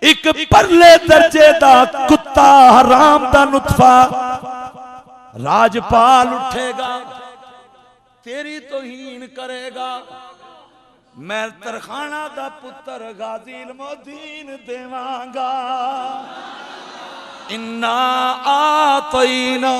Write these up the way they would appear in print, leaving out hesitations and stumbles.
एक परले दर्जे दा कुत्ता हराम दा नुतफा राजपाल उठेगा, तेरी तौहीन करेगा। मैं तरखाना दा पुत्र गाजी इल्मुद्दीन देवांगा। इन्ना आतईना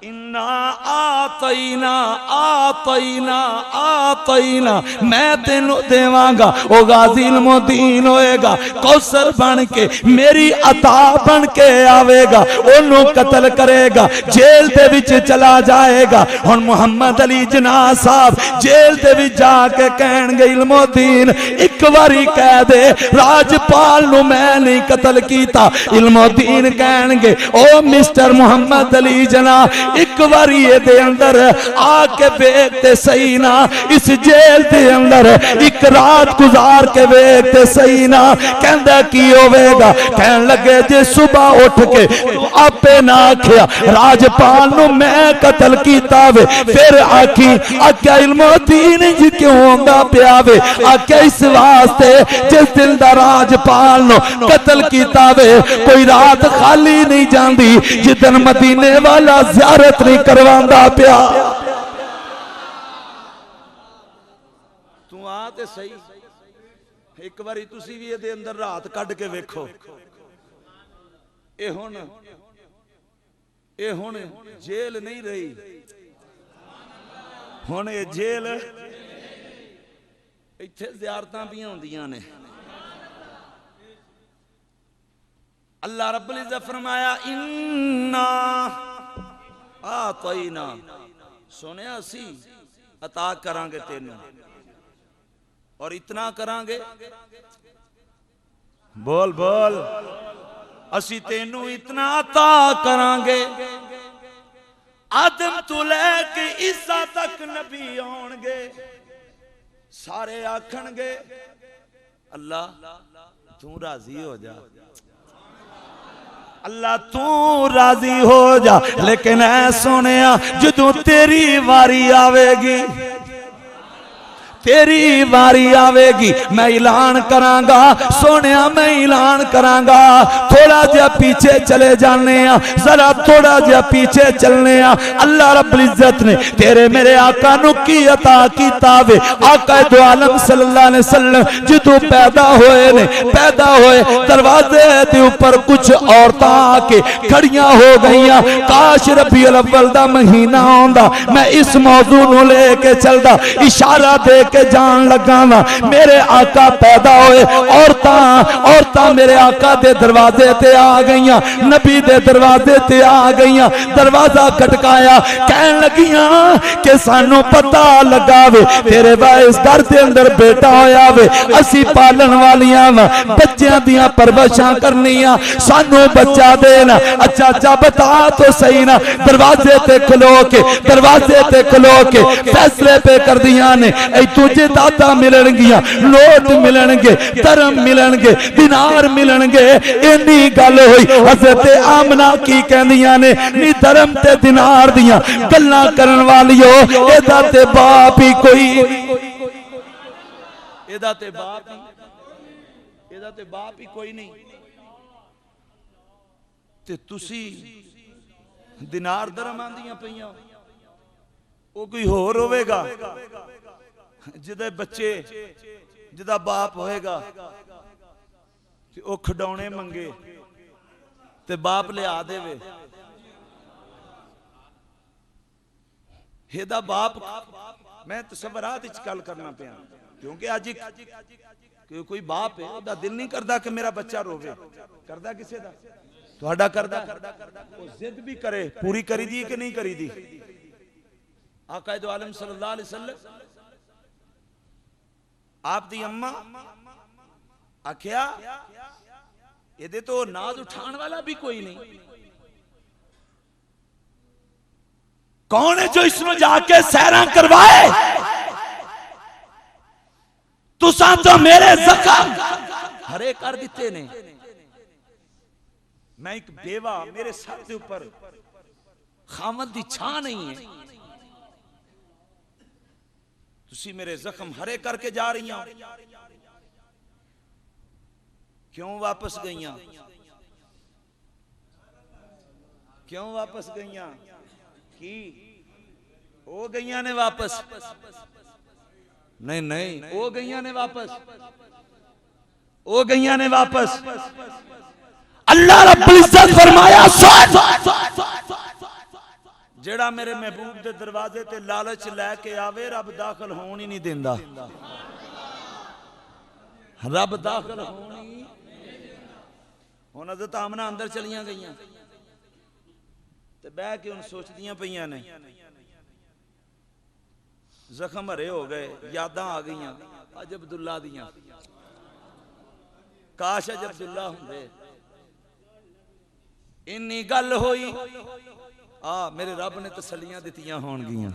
इन्ना आतईना आतईना आतईना, मैं तेनू देवांगा। ओ गाजी इल्मुद्दीन होएगा, कौसर बन के मेरी अता बन के आवेगा, ओनू कत्ल करेगा, जेल दे विच चला जाएगा। हुण मुहम्मद अली जिन्ना साहब जेल दे विच जाके कहणगे इल्मुद्दीन एक बारी कह दे राजपाल नू मैं नहीं कत्ल कीता। इल्मुद्दीन कहणगे ओ मिस्टर मुहम्मद अली जिन्ना एक बारी ये अंदर आके वेखते सही ना, इस जेल के अंदर एक रात गुजार के वेखते सही ना। कहंदा की होवेगा, कहन लगे जे सुबह उठ के तू आपे ना आखिया राजपाल नू मैं कत्ल कीता वे, फिर आखी आख्या इल्मुद्दीन जी क्यों आंदा पिया वे, आख्या इस वास्ते जिस दिन दा राजपाल नू कत्ल कीता वे कोई रात खाली नहीं जांदी जिदन मदीने वाला ज़ियारत नहीं करवांदा पिया। तू आ ते सही, एक बारी तुसी भी इहदे अंदर रात कढ के वेखो। ए हुण जेल नहीं रही, हुण ये जेल इत्थे ज़ियारतां भी होंदियां ने। अल्लाह रब्बुल इज्जत फरमाया इन्ना आतईना, सुनिया असी अता करांगे तेनू, और इतना करांगे, बोल बोल, असी तेनू इतना अता करांगे। आदम तो लैके ईसा तक नबी आउणगे, सारे आखणगे अल्लाह तू राजी हो जा, अल्लाह तू राजी हो जा। लेकिन ऐ सुनिया जदों तेरी वारी आवेगी, तेरी बारी आवेगी, मैं ऐलान करांगा सोनिया, मैं ऐलान करांगा। थोड़ा जा पीछे चले जाने, जरा थोड़ा जा पीछे चलने। अल्लाह रब्बुल इज्जत ने तेरे मेरे आका नू की अता कीता वे। आका दो आलम सल्लल्लाहु अलैहि वसल्लम जदों पैदा होए ने, पैदा होए दरवाजे दे ऊपर कुछ औरतां आके खड़ियां हो गईयां। काश रबीउल अव्वल दा महीना आंदा, मैं इस मौजू नू लेके चलदा, इशारा दे के जान लगा वा। मेरे आका पैदा होए, औरतां मेरे आका दे दरवाजे ते आ गईयां, नबी दे दरवाजे ते आ गईयां। दरवाजा खटकाया, कहन लगियां कि सानू पता लगा वे तेरे वाइस घर दे अंदर बेटा होया वे, असी पालन वालियां वा, बच्चों दियां परवरिशां करनियां, सानू बच्चा देना। अच्छा अच्छा बता तो सही ना। दरवाजे ते खलो के, दरवाजे ते खलो के फैसले पे कर दियां ने, तुझे दादा मिलणगियां, नोट मिलणगे, धर्म मिलणगे, दिनार मिलणगे। इन्नी गल हुई, हज़रत आमना की कहंदियां ने नी धर्म ते दिनार दियां गल्लां करन वालियो, एदा ते बाप ही कोई, एदा ते बाप ही कोई नहीं। ते तुसी दिनार धर्म आंदियां पईयां, वो कोई होर होवेगा जिदे बच्चे जिदा बाप होएगा वो खिडौने मंगे ते बाप लिया देवे। हेदा बाप, मैं तसव्वुरात विच गल करना पिया क्योंकि अज कोई बाप है ओदा दिल नहीं करदा कि मेरा बच्चा रोवे, करदा किसे दा, तुहाडा करदा। वो जिद भी करे, पूरी करी दी कि नहीं करी दी। आका दो आलम सल्लल्लाहु अलैहि वसल्लम आप दी अम्मा आख्या ये तो नाज उठाने वाला भी कोई नहीं, कौन है जो इसमें जाके सैरा करवाए। तुसा तो मेरे जख्म हरे कर दिते ने। मैं एक बेवा, मेरे सर के ऊपर खामद दी छां नहीं है, तुसी मेरे जख्म हरे करके जा रही हो। क्यों वापस गईयां? क्यों वापस गईयां? की हो गईयां ने वापस? नहीं नहीं, हो गईयां ने वापस, हो गईयां ने वापस। अल्लाह रब्बुल इज्जत फरमाया, जेड़ा मेरे महबूब दे दरवाजे ते लालच लैके आवे रब दाखिल होन ही नहीं देंदा। रब दाखिल होनी हुण हज़रत आमना अंदर चलियां गईयां ते बह के हुण सोचदियां पईयां ने, जख्म हरे हो गए, यादां आ गईयां अज अब्दुल्ला दियां, काश अज अब्दुल्ला हुंदे। इन्नी गल होई, मेरे रब ने तसल्लियां दित्तियां होणगियां।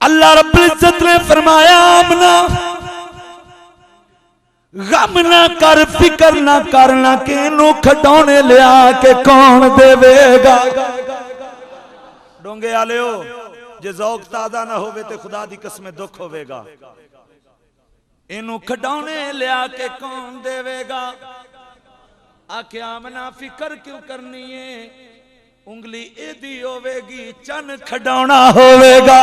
अल्लाह रब्बुल इज्जत ने फरमाया, आमना गम ना कर, फिकर ना करना कि इनू खडौने लिया के कौन देवेगा। डोंगे आलियो, जे ज़ौक ताज़ा ना होवे ते खुदा दी कसम दुख होवेगा। इनू खडौने लिया के कौन देवेगा। आखे आमना फिकर क्यों करनी है, उंगली एदी होवेगी, चन खडौना होवेगा।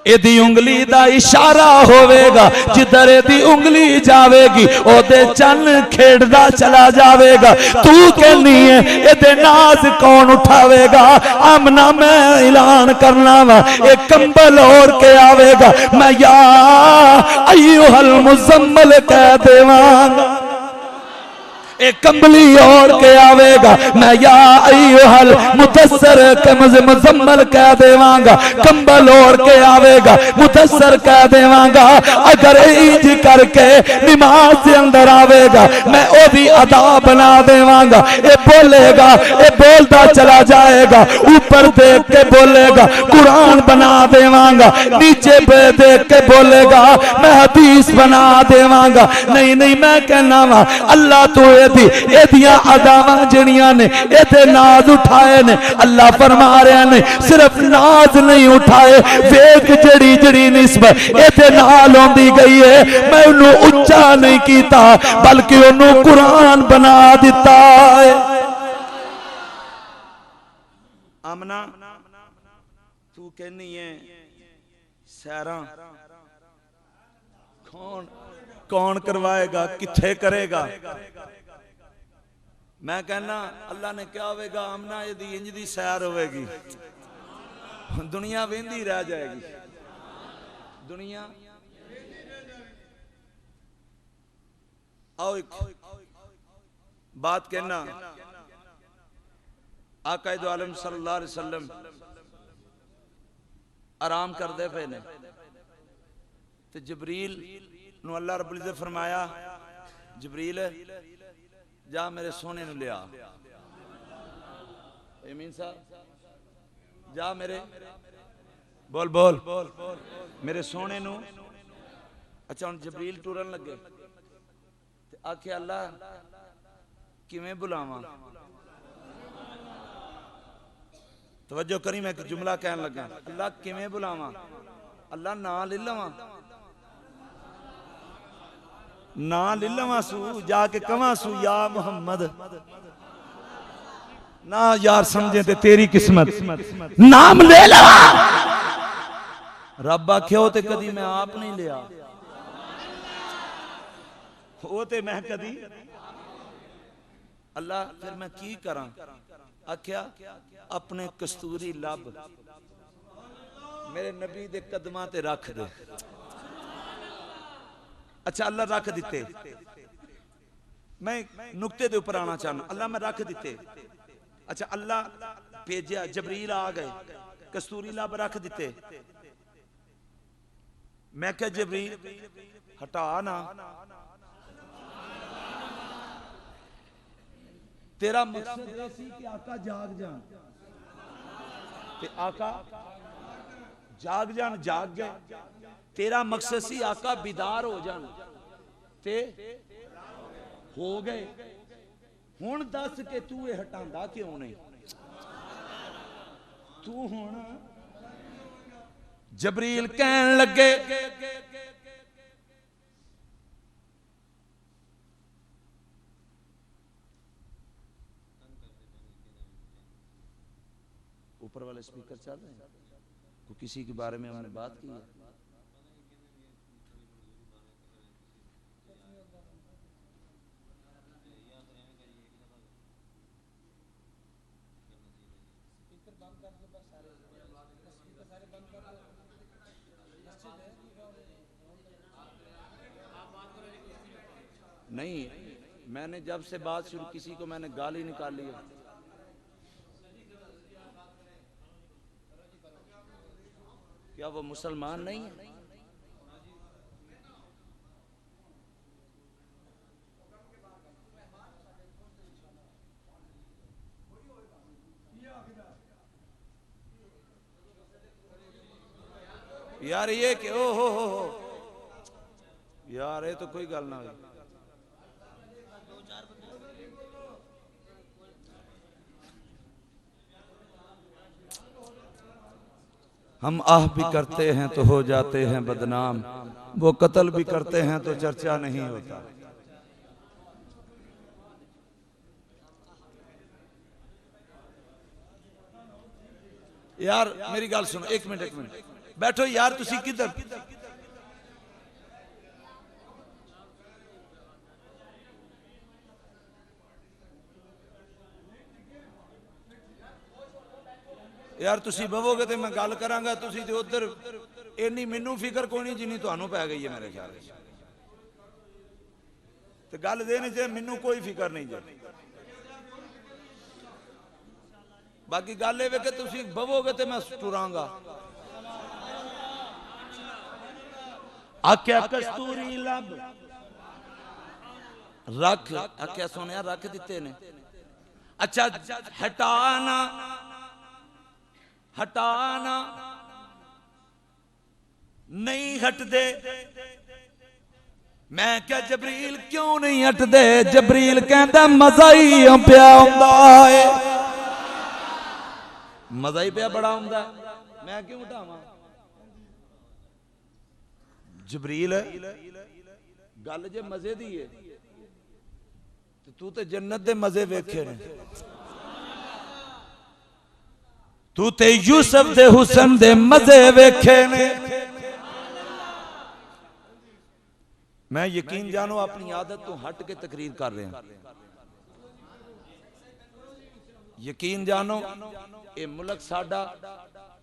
एदी उंगली दा इशारा होवेगा, जिधर एदी उंगली जावेगी ओदे चन खेड़दा चला जावेगा। तू कहनी है एदे नाज कौन उठावेगा। आमना मैं ऐलान करना वा, एक कंबल ओढ़ के आवेगा, मैं या अय्युहल मुज़म्मिल कह देवांगा। एक कंबली ओढ़ के आवेगा, मैं या अय्युहल मुदस्सिर के मुज़म्मिल कह देवांगा। कंबल ओढ़ के आवेगा, मुदस्सिर कह देवांगा। अगर इंज करके नमाज के अंदर आवेगा, मैं ओदी अदा बना देवांगा। ये बोलेगा, ये बोलता चला जाएगा, ऊपर देख के बोलेगा कुरान बना देवांगा, नीचे पे देख के बोलेगा मैं हदीस बना देवांगा। नहीं नहीं, मैं कहना वा अल्लाह तो एदियां अदावां जड़ियां ने एदे नाज उठाए ने। अल्लाह फरमा रहे ने सिर्फ नाज नहीं उठाए, वेख जड़ी जड़ी निस्बत एदे नाल होंदी गई है, मैं उन्हों उच्चा नहीं कीता बल्कि उन्हों कुरान बना दिता है। आमना तू कहनी है सैरा कौन कौन करवाएगा, किथे करेगा? मैं कहना अल्लाह ने क्या होगा, आमना यदि इंज दी सैर होगी दुनिया वेंदी रह जाएगी। दुनिया आओ एक बात कहना, आका दो आलम सल्लल्लाहु अलैहि वसल्लम आराम करते पे ने ते जबरील नु अल्लाह रब्बुल इज्जत फरमाया, जबरील जा मेरे सोने नु लिया। मीन साहब जा मेरे बोल बोल मेरे सोने नु। अच्छा हुण जबरील टुरन लगे ते आखे अल्लाह किवें बुलावां? तवज्जो करी, मैं एक जुमला कहन लगा, अल्लाह किवें बुलावां? अल्लाह ना ले लवां, ना ले लवां सू, जाके कवां सू या मोहम्मद ना यार समझे ते तेरी किस्मत नाम ले लवा। रब आख्यो ते कदी मैं आप नहीं लिया, वो ते मैं कदी। अल्लाह फिर मैं की करा? आख्या अपने कस्तूरी लब मेरे नबी दे कदमां ते रख दे। अच्छा अल्लाह रख दिते, मैं नुक्ते दे ऊपर आना चाहना। अल्लाह मैं रख दिते। अच्छा अल्लाह भेजा, जबरील आ गए, कस्तूरी लब रख दिते। मैं क्या जबरील हटा ना, तेरा मकसद यह सी कि आका जाग जान, ते आका जाग जान, जाग गए। तेरा मकसद सी आका बिदार हो जान, ते हो गए। हुण दस के तू ये हटांदा क्यों नहीं? तू हुण जबरील कहन लगे ऊपर वाले स्पीकर चल रहे हैं, तो किसी के बारे में हमने बात की है? नहीं, मैंने जब से बात शुरू किसी को मैंने गाली निकाली है। क्या वो मुसलमान नहीं है? यार ये कि ओ हो यार, ये तो कोई गल ना हुई। हम आह भी करते हैं तो हो जाते हैं बदनाम, वो कत्ल भी करते हैं तो चर्चा नहीं होता। यार मेरी गल सुनो, एक मिनट बैठो यार, तुसी किधर? यार तुसी बवोगे तो मैं गल करांगा, तुसी ते उधर इन्नी मैनू फिक्र कोई नहीं जिन्नी तुहानू पै गई है मेरे ख्याल। तो गल देने से मैनू कोई फिक्र नहीं जे। बाकी गल ये कि तुसी बवोगे तो मैं टुरांगा। आख्या कस्तूरी लब रख, आख्या सोनिया रख दिते ने। अच्छा हटाना हटाना नहीं हटदे। मैं क्या जबरील क्यों नहीं हटदे? जबरील कहंदा मजा ही पिया हुंदा है, मजा ही पिया बड़ा हुंदा, मैं क्यों हटावां? जबरील गल जे मजे दी है ते तू ते जन्नत दे मजे वेखे ने, तू ते यूसुफ दे हुसन दे मजे वेखे ने। मैं यकीन जानो अपनी आदत तो हट के तकरीर कर रहा, यकीन जानो ये मुल्क साडा,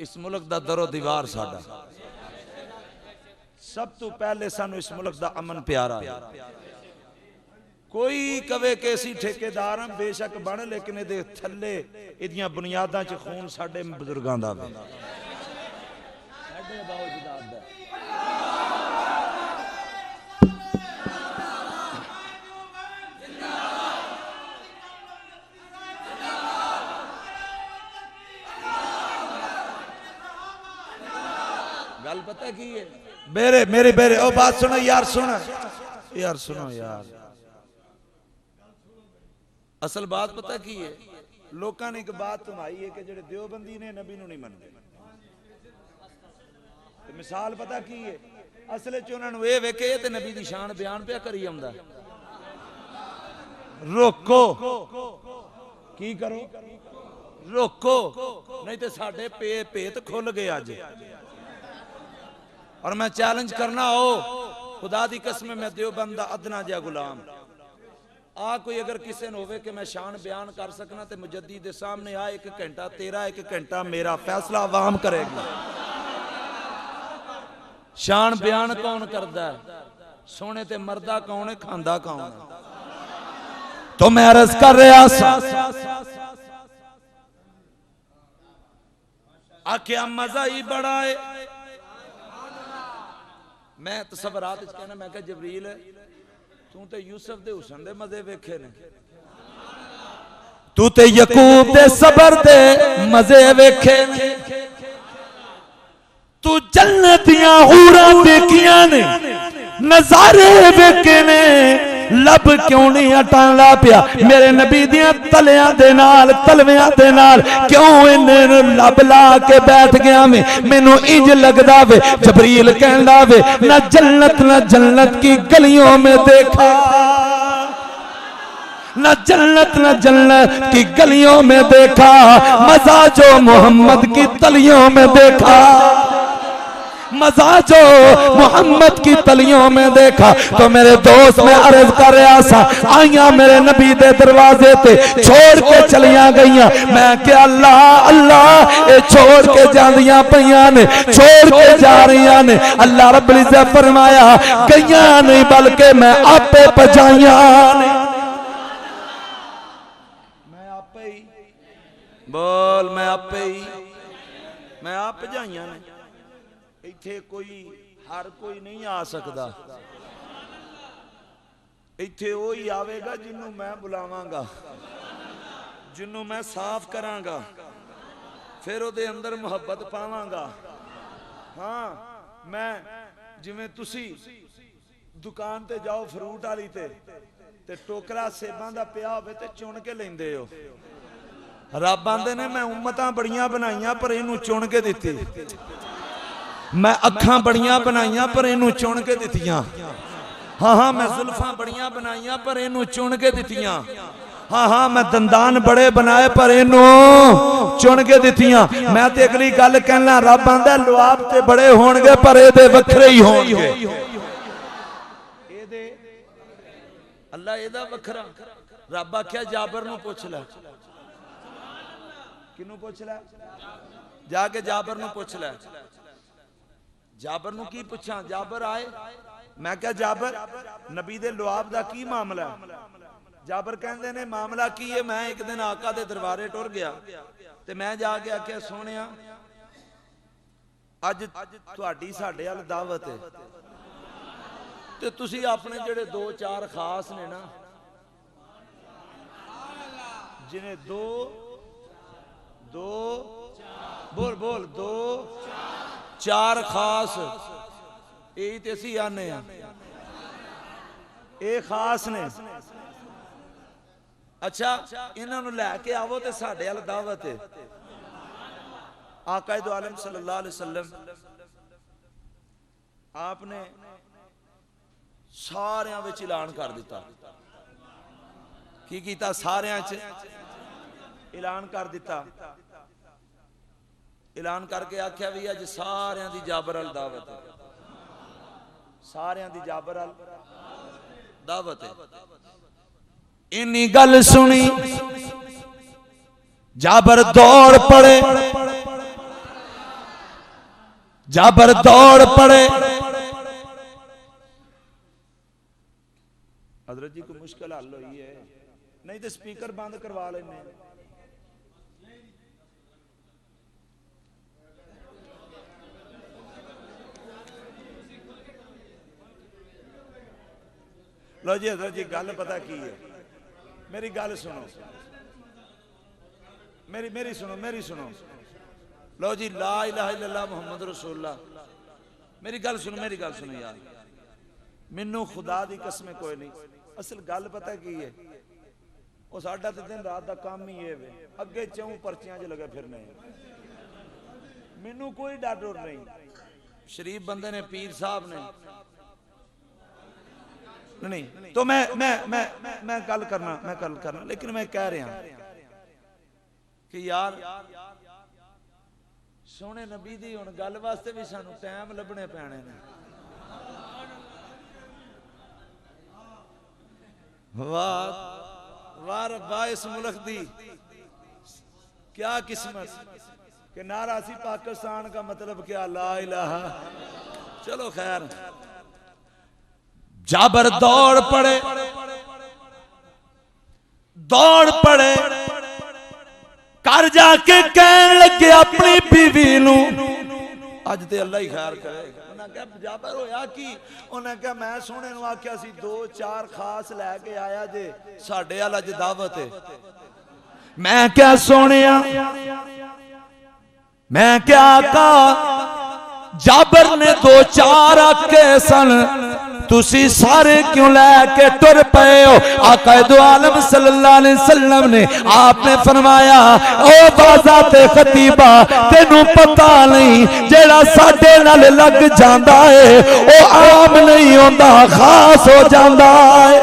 इस मुल्क दा दरो दीवार साडा। सब तो पहले सानू इस मुल्क दा अमन प्यारा है। कोई कवे कि असीं ठेकेदार हां, बेशक बन, लेकिन इहदे थल्ले इहदियां बुनियादां च खून साडे बुजुर्गां दा वे, साडे बाओ-अजदाद दा। गल पता की है मेरे ओ बात सुनो यार, सुनो यार, असल बात पता की है? लोगों ने एक बात सुनाई है कि जेडे देवबंदी ने नबी नूं नहीं मनदे। ते मिसाल पता की है? असल च उन्हां नूं इह वेखे ते नबी दी शान बयान पिया करी आउंदा। रोको, की करो? रोको, नहीं तो साडे भेत खुल गए अज। और मैं चैलेंज करना हो, खुदा दी कसम, मैं देवबंद दा अदना जिहा गुलाम आ कोई अगर किसी ने होवे कि मैं शान बयान कर सकना तो मुजद्दी दे सामने आ, 1 घंटा तेरा 1 घंटा मेरा, फैसला आवाम करेगी। शान बयान कौन करदा है? सोने ते मरदा कौन है, खांदा कौन है? तो मैं अर्ज कर रहा आख्या मजा ही बड़ा है। मैं तसव्वुरात कहना, मैं कहा जबरील तू ते यूसुफ दे हुसन दे मजे वेखे ने, तू ते यकूब दे सबर दे मजे वेखे ने, तू जन्नत दियां हूरां देखियां ने, नजारे वेखे ने, लब क्यों नहीं हटन ला पिया? मेरे नबी दियां तलियां दे नाल, तलवियां दे नाल क्यों इन्ने लब ला के बैठ गया? मैनू इंज लगदा वे जबरील कहंदा वे न जन्नत की गलियों में देखा, न जन्नत न जन्नत की गलियों में देखा, मजा जो मोहम्मद की तलियों में देखा, मजा जो मोहम्मद की तलियों में देखा। तो मेरे दोस्त में अर्ज कर रहा सा, आइया मेरे नबी दे दरवाजे ते छोड़ के चलिया गईया। मैं क्या अल्लाह अल्लाह ये छोड़ के जांदियां पईयां ने, छोड़ के जा रही ने। अल्लाह रब्बुल इज्जत फरमाया गईया नहीं बल्कि मैं आपे पजाइया ने। मैं आपे ही बोल, मैं आपे ही, मैं आप पजाइया ने। इत्थे कोई हर कोई नहीं आ सकता, इत्थे वो ही आवेगा जिन्हों मैं बुलावांगा, जिन्हों मैं साफ करांगा, फिर उहदे अंदर मुहब्बत पावांगा। हाँ मैं जिवें तुसी दुकान ते जाओ फ्रूट वाली ते टोकरा सेबां दा पिया होवे ते चुन के लैंदे हो। रब आंदे ने मैं उम्मतां बड़ियां बनाईयां पर इहनूं चुन के दित्ती, मैं अखां बड़ियां बनाईयां पर इहनूं चुन के दित्तियां। हाँ हाँ मैं जुल्फां बड़ियां बनाईयां पर इहनूं चुन के दित्तियां। हाँ हाँ मैं दंदान बड़े बनाए पर इहनूं चुन के दित्तियां। मैं ते अगली गल कहना, रब आंदा लुआब ते बड़े होणगे पर इहदे वखरे ही होणगे। इहदे अल्लाह इहदा वखरा। रब आख्या जाबर नूं पुछ लै, किनू पुछ लै? जाके जाबर नूं पुछ लै। जाबर नूं की पुछां? जाबर आए, मैं क्या जाबर नबी दे लुआब दा की मामला है? जाबर कहंदे ने मामला की है? मैं एक दिन आका दे दरबारे टुर गया ते मैं जाके आख्या सोहणिया अज तुहाडी साडे अल दावत है ते तुसी अपने जेड़े दो चार खास ने ना, जिन्हें दो दो बोल बोल दो चार खास, यही तो असी आने ये खास ने। अच्छा इन्हों लैके आवो तो साडे अल दावत है। आका दो आलम सल्लल्लाहु अलैहि वसल्लम आपने सारियां विच ऐलान कर दिता। की कीता? सारियां च ऐलान कर दिता। ऐलान करके आख्या भी अज सारियां दी जाबर अल दावत है, सारियां दी जाबर अल दावत है। इन्नी गल सुनी जाबर दौड़ पड़े, जाबर दौड़ पड़े। हजरत जी को मुश्किल हल हुई है, नहीं तो स्पीकर बंद करवा लेने। लो जी हजरत जी गल पता की है, मेरी गल सुनो, मेरी सुनो, मेरी सुनो। लो जी ला इलाहा इल्लल्लाह मुहम्मद रसूलुल्लाह। मेरी गल सुनो, मेरी गल सुनो यार, मैनू खुदा दी कसम कोई नहीं। असल गल पता की है, वो साडा ते दिन रात दा काम ही है वे, अगे चौं परचियां च लगे फिरने, मैनू कोई डर डर नहीं। शरीफ बंदे ने, पीर साहब ने नहीं तो मैं गल करना, मैं गल करना, लेकिन मैं कह रहा कि यार सोने नबी दी हुण गल वास्ते भी सानू टाइम लभने पैने ने। वाह वाह रब्बा, इस मुल्क दी क्या किस्मत कि नारा सी पाकिस्तान का मतलब क्या, ला इलाहा। चलो खैर, जाबर दौड़ पड़े, दौड़ पड़े, कर जाके कहन लगे अपनी बीवी नू, अज ते अल्लाह ही खैर करे। उन्हें कहा जाबर होया की? उन्हें कहा मैं सोने नू आख्या सी दो चार खास लैके आया जे, साडे अल अज दावत है। मैं क्या सोनिया, मैं क्या आका? जाबर ने दो चार आके सन, तुसी सारे क्यों लैके टुर पे हो? आका दो आलम सल्लल्लाहु अलैहि वसल्लम ने आपने फरमाया, ओ बाज़ा ते खतीबा, तेनू पता नहीं जेड़ा साडे नाल लग जांदा है ओ आम नहीं होंदा, खास हो जांदा है।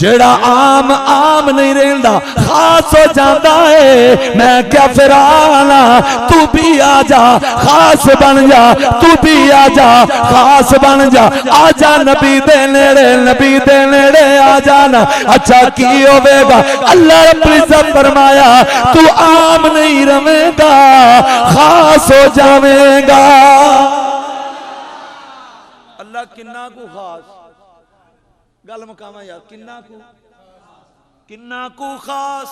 जेड़ा आम आम नहीं रहता खास हो जाता है। मैं क्या फिर आना, तू भी आ जा खास बन जा, तू भी आ जा खास बन जा। आजा नबी दे नेड़े, नबी दे नेड़े आ जाना। अच्छा की होवेगा, अल्लाह रब्बुल इज्जत फरमाया तू आम नहीं रवेगा खास हो जावेगा। अल्लाह किन्ना को खास गल मुकामा यार, किन्ना को खास।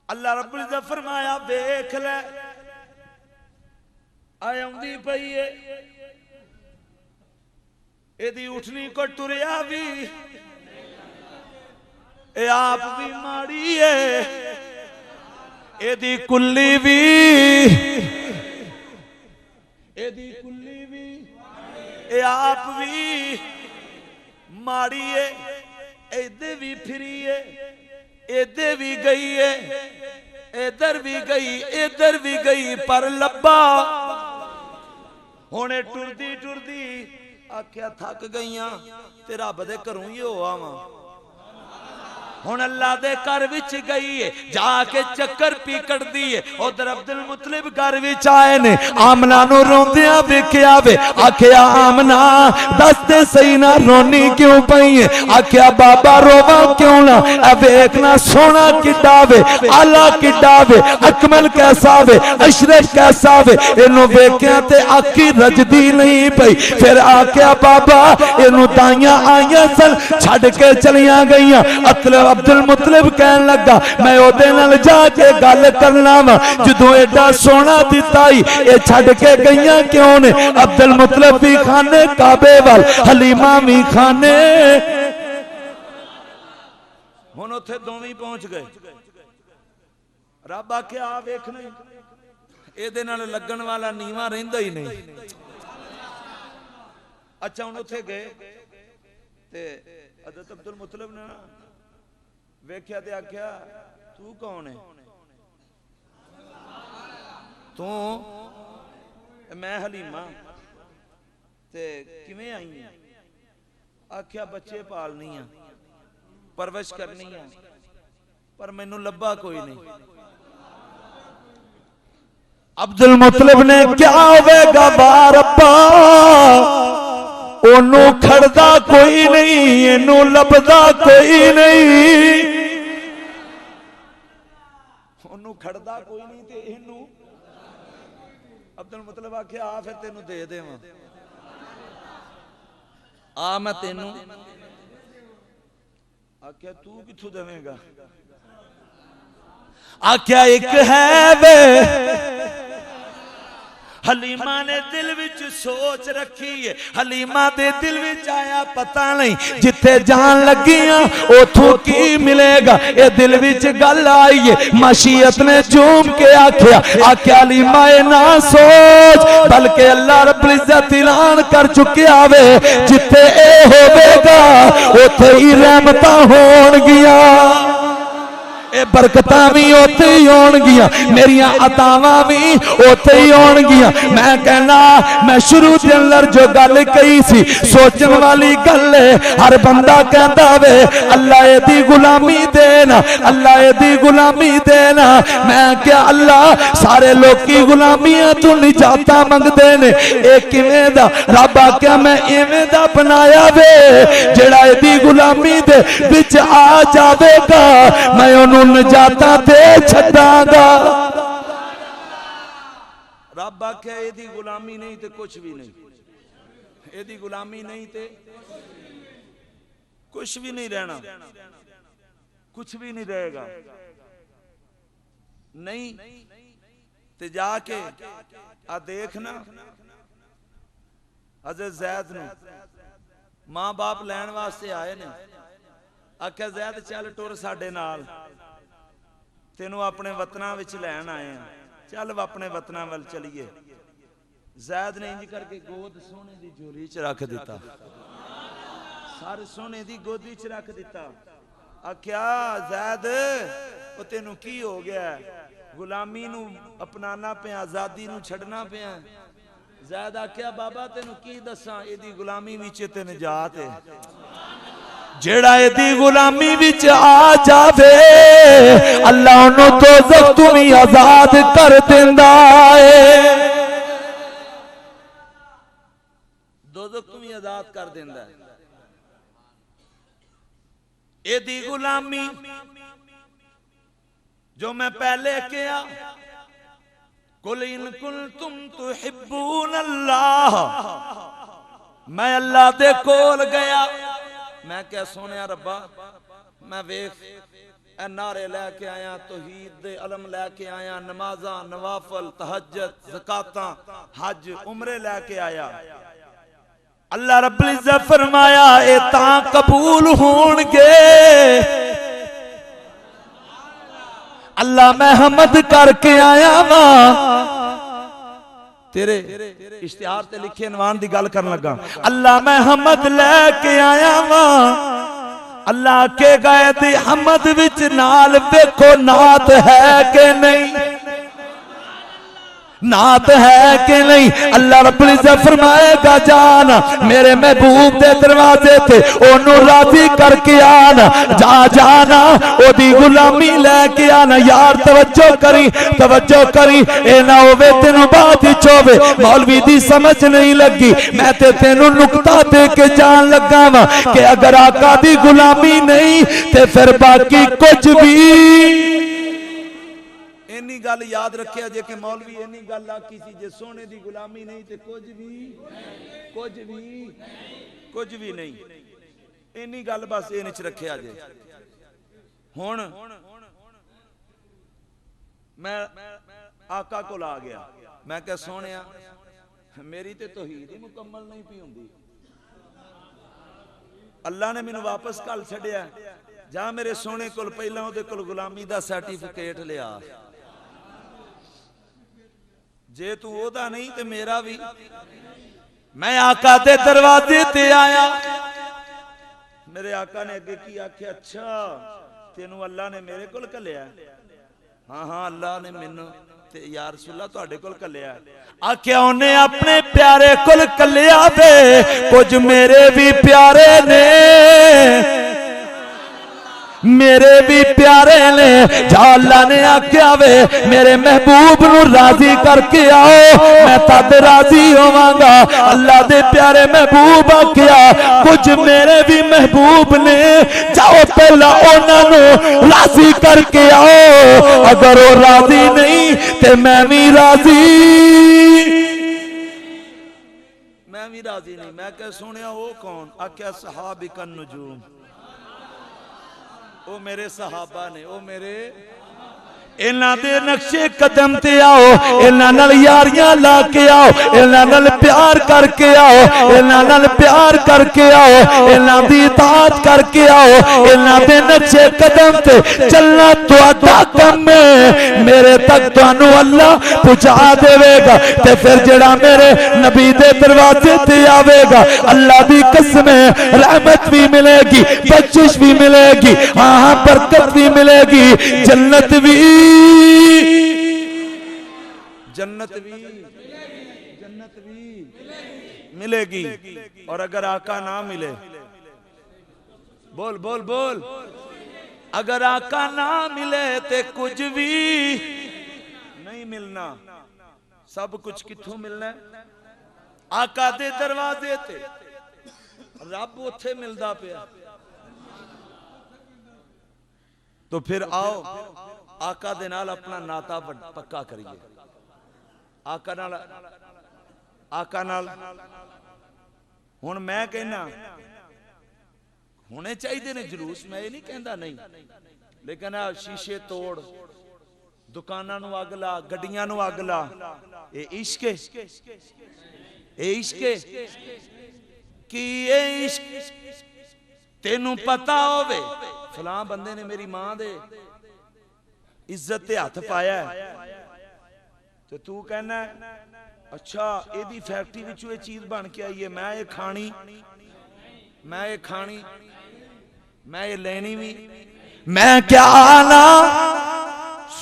अल्लाह रब्बुल इज्जत फरमाया देख ले आउंदी पई है एदी उठनी को टुरिया भी ए आप भी माड़ी है, एदी कुल्ली भी ए आप भी माड़ी है, इधर भी फिरी है, इधर भी गई है, इधर भी गई, इधर भी गई, पर लब्बा हुणे टुरदी टुरदी आख्या थक गईयां ते रब दे घरों ही हो आवां। हुण अल्लाह दे घर विच गई है, जाके चक्कर पी कटदी है। उधर अब्दुल मुतलिब घर विच आए ने, आमना नूं रोंदियां वेखिया वे। आखिया आमना दस दे सही ना रोनी क्यों पई है? आखिया बाबा रोवा क्यों ना, वेखना सोना किड्डा वे, आला किड्डा वे, अकमल कैसा वे, अशरफ कैसा वे। इनू वेखिया ते आखी रजदी नहीं पई। फिर आखिया बाबा इनू ताइयां आईयां सन छड़ के चलियां गईयां। अब्दुल मुतलिब कहन लगा मैं ओदे नाल जाके गल करना वा, जदों एडा सोना दिता ही ये छड़ के गईयां क्यों ने? अब्दुल मुतलिब भी खाने काबे वाल, हलीमा भी खाने। हुण उत्थे दोवें पहुंच गए। रब आख्या आ वेखना एदे नाल लगन वाला नीवा रहिंदा ही नहीं। अच्छा हुण उत्थे गए ते हज़रत अब्दुल मुतलिब ने वेख्या ते आख्या तू कौन है? तू मैं हलीमा ते किवें आई है? आख्या बच्चे पालनी है, परवरिश करनी है, पर मैनू लब्बा कोई नहीं। अब्दुल मुतलिब ने क्या होवेगा बार अब्बा, ओनू खड़दा कोई नहीं, इनू लभदा कोई नहीं। ओनू खड़दा कोई नहीं ते इनू। अब्दुल मुतलिब आख्या आ फिर तेनू दे देवां, आ मैं तेनू। आख्या तू किथों देवेगा? आख्या एक है वे हलीमा ने दिल विच सोच रखी है। हलीमा दे दिल विच आया पता नहीं जिथे जान लगियां उथों की मिलेगा। ये दिल विच गल आई है। मशीयत ने झूम के आख्या आख्या हलीमा ना सोच, बल्कि अल्लाह रब्बुल इज्जत ऐलान कर चुकिया वे जिथे ए होवेगा उथे ही रहमतां होणगियां, बरकतां भी उत्थे ही होणगियां, मेरिया अतावां भी उत्थे ही होणगियां। मैं कहना मैं शुरू दे अंदर जो गल कही सी सोचण वाली गल है। हर बंदा कहता वे अल्लाह एदी गुलामी देना, अल्लाह एदी गुलामी देना। मैं क्या अल्लाह सारे लोकी गुलामियां तो निजाता मंगदे ने, ए किवें दा? रब आख्या मैं इवें दा बनाया वे जेड़ा एदी गुलामी दे विच आ जावेगा, मैं ओनू नजाता दे छड्डांगा। रब आख्या एदी गुलामी नहीं ते कुछ भी नहीं, एदी गुलामी नहीं ते कुछ भी नहीं रहना, कुछ भी नहीं रहेगा। नहीं ते जाके आ देखना हज़रत ज़ैद नूं मां बाप लैण वास्ते आए ने। आख्या ज़ैद चल टुर साडे नाल, तेनू अपने वतनां विच लैण आए हैं, चल अपने वतनां वल चलीए। ज़ैद ने इंज करके गोद सोने दी झोली च रख दिता, सर सोने दी गोदी च रख दिता। आख्या ज़ैद ओ तेनू की हो गया? गुलामी नू अपनाना पिया, आजादी नू छड़ना पिया। ज़ैद आख्या बाबा तेनू की दसां, एदी गुलामी विच ते निजात है। जेड़ा एदी गुलामी विच आ जावे अल्लाह उन्हों दोज़ख तो भी आजाद कर देंदा है, दोज़ख तो भी आजाद कर देंदा है। एदी गुलामी जो मैं पहले किया, कुल इन कुंतुम तुहिब्बून अल्लाह, मैं अल्लाह दे कोल गया, मैं क्या सोने रब्बा मैं वेख ए नारे लैके आया, तौहीद दे अलम लैके आया, नमाज़ां नवाफल तहज्जुद ज़कातां हज उमरे लैके आया। अल्लाह रब्बुल इज़्ज़त फरमाया ए तां कबूल होणगे अल्लाह मैं हमद करके आया वा। तेरे इश्तिहार ते लिखे नवान दी गल करन लगा, अल्लाह मैं हमद लैके आया वा। अल्लाह के गए दी हमद विच नाल देखो नात है कि नहीं, नात है कि नहीं। अल्लाह रब्बुल इज़्ज़त फरमाएगा जान मेरे महबूब दे दरवाजे ते ओनू राजी करके आना, जा जाना ओदी गुलामी लेके आना। यार तवज्जो करी ए ना होवे तेनू बात विच होवे मौलवी दी समझ नहीं लगी। मैं ते तेनू नुक्ता दे के जान लगा वा कि अगर आका दी गुलामी नहीं ते फिर बाकी कुछ भी। इन्नी गल याद रखिया जे कि मौलवी इन्नी गल आखी सी जे सोने दी गुलामी नहीं ते कुछ भी नहीं। इन्नी गल बस इन च रखिया जे। हुण मैं आका कोल आ गया, मैं क्या सोनिया मेरी ते तौहीद ही मुकम्मल नहीं पई हुंदी, अल्लाह ने मैनू वापस कल छड्डिया, जा मेरे सोने कोल पहला उहदे कोल गुलामी दा सर्टिफिकेट लिया, जे तू ओदा नहीं ते मेरा भी। मैं आका दे दरवाजे ते आया, मेरे आका ने अगे की आख्या, अच्छा तेनू अल्लाह ने मेरे कोल घल्लिया? हाँ हाँ अल्लाह ने मैनू ते या रसूलल्लाह तुहाडे कोल घल्लिया। आख्या उन्हें अपने प्यारे कोल घल्लिया वे, कुछ मेरे भी प्यारे ने, मेरे भी प्यारे ने। जा अल्लाह ने आख्या वे मेरे महबूब नू राजी करके आओ, मैं तद राजी होवांगा। अल्लाह दे प्यारे महबूब आख्या कुछ मेरे भी महबूब ने, जाओ पहला उन्हां नू राजी करके आओ, अगर वो राजी नहीं ते मैं भी राजी नहीं। मैं क्या सुनिया वो कौन? आख्या सहाबिकन नजूम, ओ मेरे सहाबा ने, ओ मेरे इन्हां दे नक्शे कदम ते आओ, इन्हां नाल यारियां ला के आओ, इन्हां नाल प्यार करके आओ, इन्हां नाल प्यार करके आओ, इन्हां दी इताअत करके आओ, इन्हां दे नक्शे कदम ते चलना तुहाडा काम है। मेरे तक तुहानू अल्लाह पहुंचा देवेगा ते फिर जेड़ा मेरे नबी दे दरवाजे ते आवेगा अल्लाह दी कसम है रहमत भी मिलेगी, बख्शिश भी मिलेगी, हाँ बरकत भी मिलेगी, जन्नत भी मिलेगी। और अगर आका ना मिले, बोल बोल बोल, अगर आका ना मिले तो कुछ भी नहीं मिलना। सब कुछ किथों मिलना है? आका दे दरवाजे ते। रब उथे मिलदा पिया, तो फिर आओ आका दे नाल अपना नाता पक्का करिए। आका नाल हुण मैं कहना होने चाहिए ने जुलूस, मैं ये नहीं कहता नहीं, लेकिन आ शीशे तोड़, दुकानां नूं अग ला, गड्डियां नूं अग ला, ये इश्क है? ये इश्क है कि ये इश्क तेनू पता होवे फलां बंदे ने मेरी मां दे इज्जत ते हथ पाया तो तू कहना अच्छा एदी फैक्ट्री विचों ये चीज बन के आई है, मैं ये खानी, मैं ये खानी, मैं ये लेनी भी। मैं क्या आना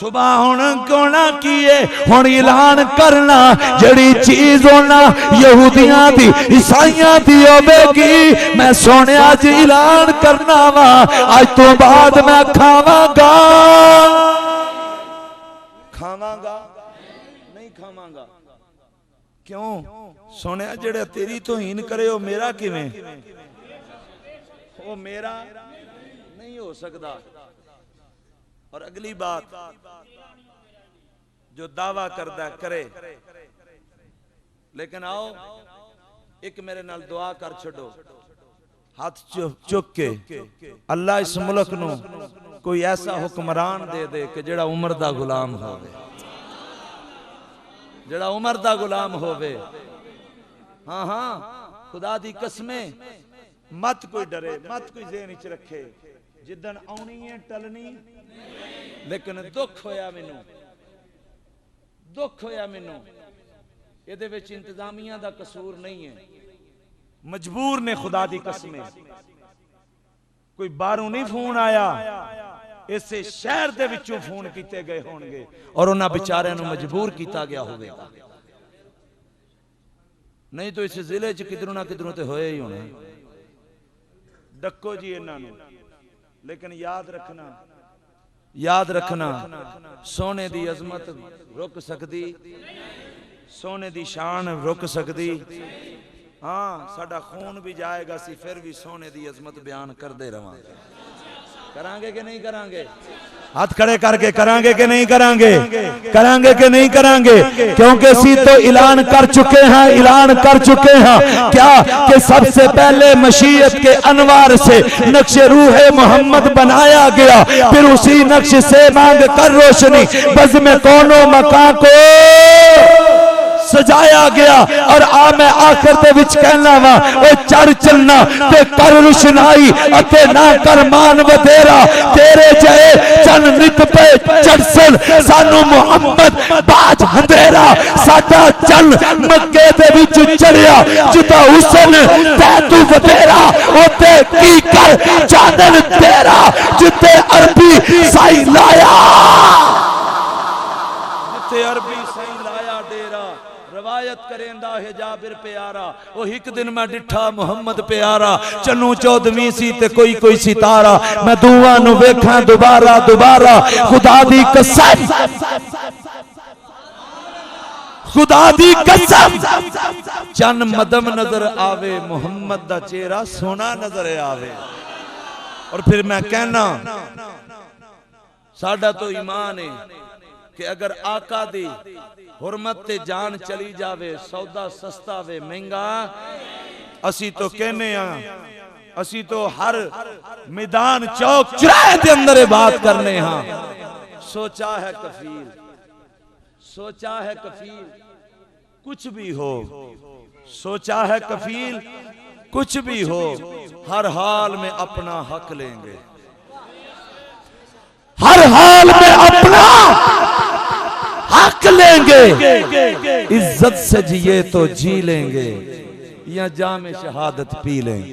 सुबह हुण कोना किए हुण ऐलान करना जड़ी चीज होना यहूदियां दी ईसाइयां दी होवेगी मैं सोने अज ऐलान करना वा आज तो बाद मैं खावांगा नहीं खावांगा क्यों सोने जेड़ा तेरी तौहीन करे वो मेरा किवें वो मेरा नहीं हो सकता। और अगली बात जो दावा करदा करे लेकिन आओ एक मेरे नाल दुआ कर छड़ो हाथ चुक के अल्लाह इस मुल्क नू कोई ऐसा हुक्मरान दे दे कि जेड़ा उमर दा गुलाम होवे जेड़ा उमर दा गुलाम होवे। हाँ हाँ खुदा दी कसमें मत कोई डरे मत कोई ज़हन विच रखे जिदन आउनी है टलनी लेकिन दुख होया मैनू इहदे विच इंतजामिया दा कसूर नहीं है मजबूर ने खुदा दी कसमें कोई बाहरों नहीं फोन आया इसे शहर दे विचों फोन कीते गए होणगे और उन्हां बेचारियां नूं मजबूर कीता गया होवेगा नहीं तो इस जिले च किधरों ना किधरों ते होए ही होना। डक्को जी इन्हां नूं लेकिन याद रखना सोने दी अजमत रुक सकती सोने दी शान रुक सकती। हाँ साडा खून भी जाएगा सी फिर भी सोने दी अजमत बयान करते रवांगे करांगे कि नहीं करांगे हाथ खड़े करके करांगे कि नहीं करांगे करांगे कि नहीं करांगे क्योंकि सी तो ऐलान कर चुके हैं क्या कि सबसे पहले मशीयत के अनवार से नक्श रूह मोहम्मद बनाया गया फिर उसी नक्श से मांग कर रोशनी बज़्म कौनो मकां को सजाया गया। और आ मैं आखिर दे विच कहना वा ओ चढ़ चलना ते कर रुशनाई अते ना कर मान वधेरा तेरे जय चन नित पे चढ़सन सानू मुहम्मद बाज अंधेरा साडा चन मक्के दे विच चढ़िया जिता हुसन ते तू वधेरा ओते की कर चादर तेरा जिते अरबी साई लाया जिते अरबी साई लाया डेरा रवायत करेंदा है जाबिर प्यारा ओ एक दिन मैं डिठा मुहम्मद प्यारा चन्नू चौदहवीं सी ते कोई सितारा मैं दुआ नु वेखां दोबारा खुदा दी कसम चन मदम नजर आवे मुहम्मद दा चेहरा सोना नजर आवे। और फिर मैं कहना साडा तो ईमान है कि अगर आका दी हुरमत ते जान चली जावे सौदा सस्ता वे महंगा असी तो कहने असी तो हर मैदान चौक चौराहे दे अंदर बात करने हाँ सोचा है कफील कुछ भी हो सोचा है कफील कुछ भी हो हर हाल में अपना हक लेंगे हर हाल में अपना हक लेंगे इज्जत से जिए तो जी लेंगे या जाम शहादत पी लेंगे।